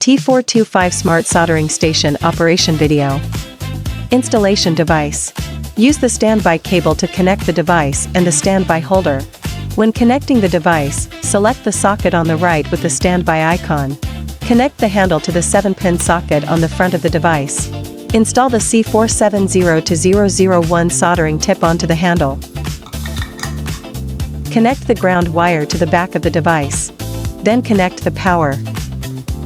T425 Smart Soldering Station Operation Video. Installation device. Use the standby cable to connect the device and the standby holder. When connecting the device, select the socket on the right with the standby icon. Connect the handle to the 7-pin socket on the front of the device. Install the C470-001 soldering tip onto the handle. Connect the ground wire to the back of the device. Then connect the power.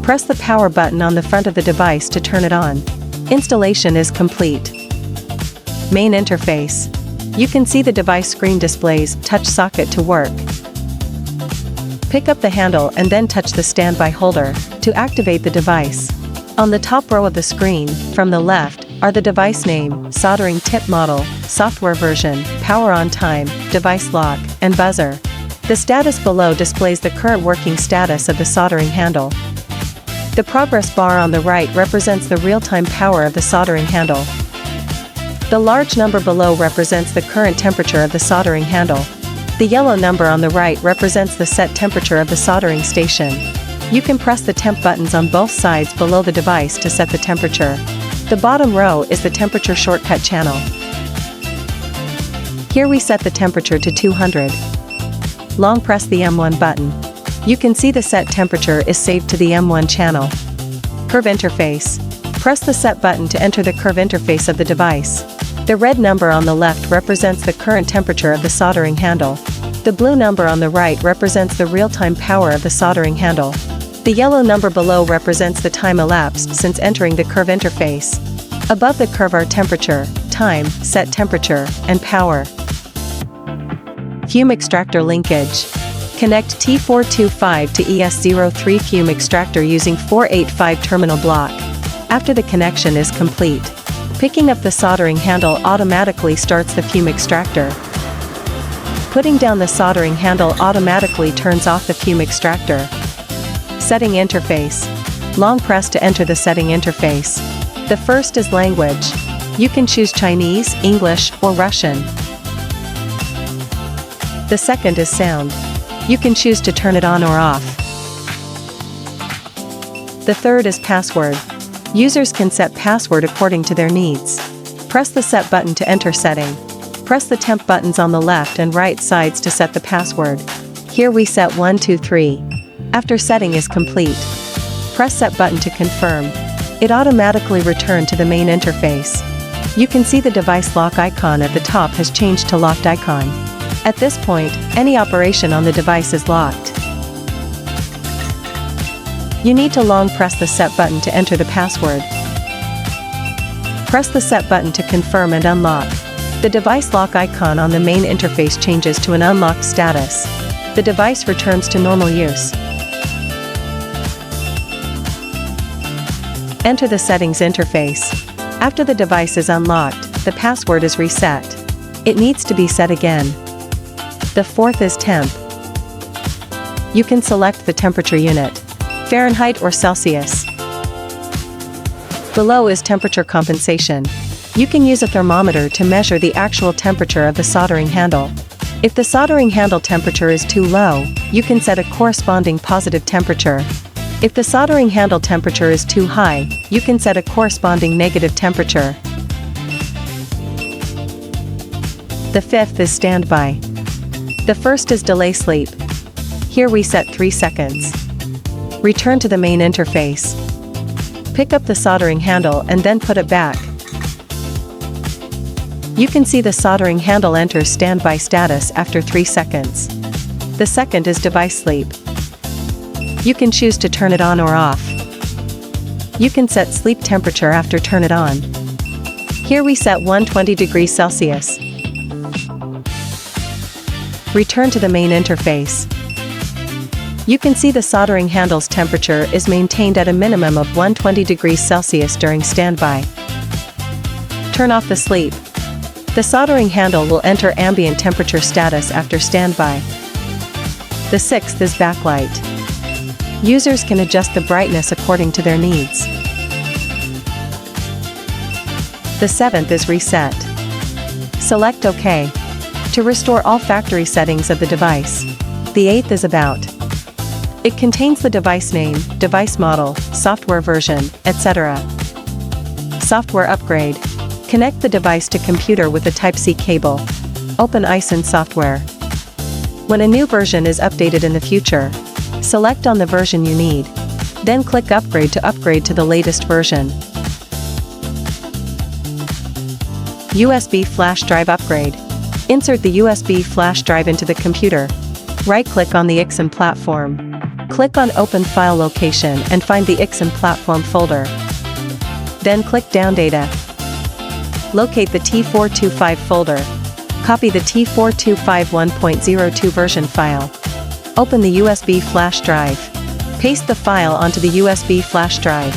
Press the power button on the front of the device to turn it on. Installation is complete. Main interface. You can see the device screen displays touch socket to work. Pick up the handle and then touch the standby holder to activate the device. On the top row of the screen, from the left, are the device name, soldering tip model, software version, power on time, device lock, and buzzer. The status below displays the current working status of the soldering handle. The progress bar on the right represents the real-time power of the soldering handle. The large number below represents the current temperature of the soldering handle. The yellow number on the right represents the set temperature of the soldering station. You can press the temp buttons on both sides below the device to set the temperature. The bottom row is the temperature shortcut channel. Here we set the temperature to 200. Long press the M1 button. You can see the set temperature is saved to the M1 channel. Curve interface. Press the set button to enter the curve interface of the device. The red number on the left represents the current temperature of the soldering handle. The blue number on the right represents the real-time power of the soldering handle. The yellow number below represents the time elapsed since entering the curve interface. Above the curve are temperature, time, set temperature, and power. Fume extractor linkage. Connect T425 to ES03 Fume Extractor using 485 terminal block. After the connection is complete, picking up the soldering handle automatically starts the fume extractor. Putting down the soldering handle automatically turns off the fume extractor. Setting interface. Long press to enter the setting interface. The first is language. You can choose Chinese, English, or Russian. The second is sound. You can choose to turn it on or off. The third is password. Users can set password according to their needs. Press the set button to enter setting. Press the temp buttons on the left and right sides to set the password. Here we set 123. After setting is complete, press set button to confirm. It automatically returned to the main interface. You can see the device lock icon at the top has changed to locked icon. At this point, any operation on the device is locked. You need to long press the set button to enter the password. Press the set button to confirm and unlock. The device lock icon on the main interface changes to an unlocked status. The device returns to normal use. Enter the settings interface. After the device is unlocked, the password is reset. It needs to be set again. The fourth is temp. You can select the temperature unit, Fahrenheit or Celsius. Below is temperature compensation. You can use a thermometer to measure the actual temperature of the soldering handle. If the soldering handle temperature is too low, you can set a corresponding positive temperature. If the soldering handle temperature is too high, you can set a corresponding negative temperature. The fifth is standby. The first is delay sleep. Here we set 3 seconds. Return to the main interface. Pick up the soldering handle and then put it back. You can see the soldering handle enters standby status after 3 seconds. The second is device sleep. You can choose to turn it on or off. You can set sleep temperature after turn it on. Here we set 120 degrees Celsius. Return to the main interface. You can see the soldering handle's temperature is maintained at a minimum of 120 degrees Celsius during standby. Turn off the sleep. The soldering handle will enter ambient temperature status after standby. The sixth is backlight. Users can adjust the brightness according to their needs. The seventh is reset. Select OK to restore all factory settings of the device. The eighth is about. It contains the device name, device model, software version, etc. Software upgrade. Connect the device to computer with a Type-C cable. Open AiXun software. When a new version is updated in the future, select on the version you need. Then click Upgrade to upgrade to the latest version. USB flash drive upgrade. Insert the USB flash drive into the computer. Right-click on the AiXun platform. Click on Open File Location and find the AiXun platform folder. Then click Down Data. Locate the T425 folder. Copy the T425 1.02 version file. Open the USB flash drive. Paste the file onto the USB flash drive.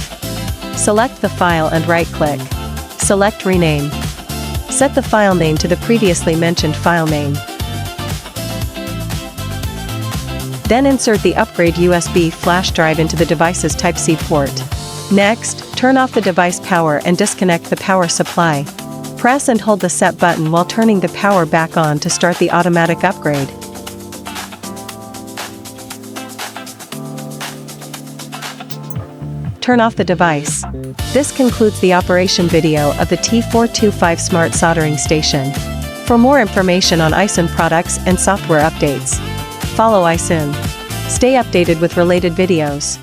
Select the file and right-click. Select Rename. Set the file name to the previously mentioned file name. Then insert the upgrade USB flash drive into the device's Type-C port. Next, turn off the device power and disconnect the power supply. Press and hold the set button while turning the power back on to start the automatic upgrade. Turn off the device. This concludes the operation video of the T425 Smart Soldering Station. For more information on AiXun products and software updates, follow AiXun. Stay updated with related videos.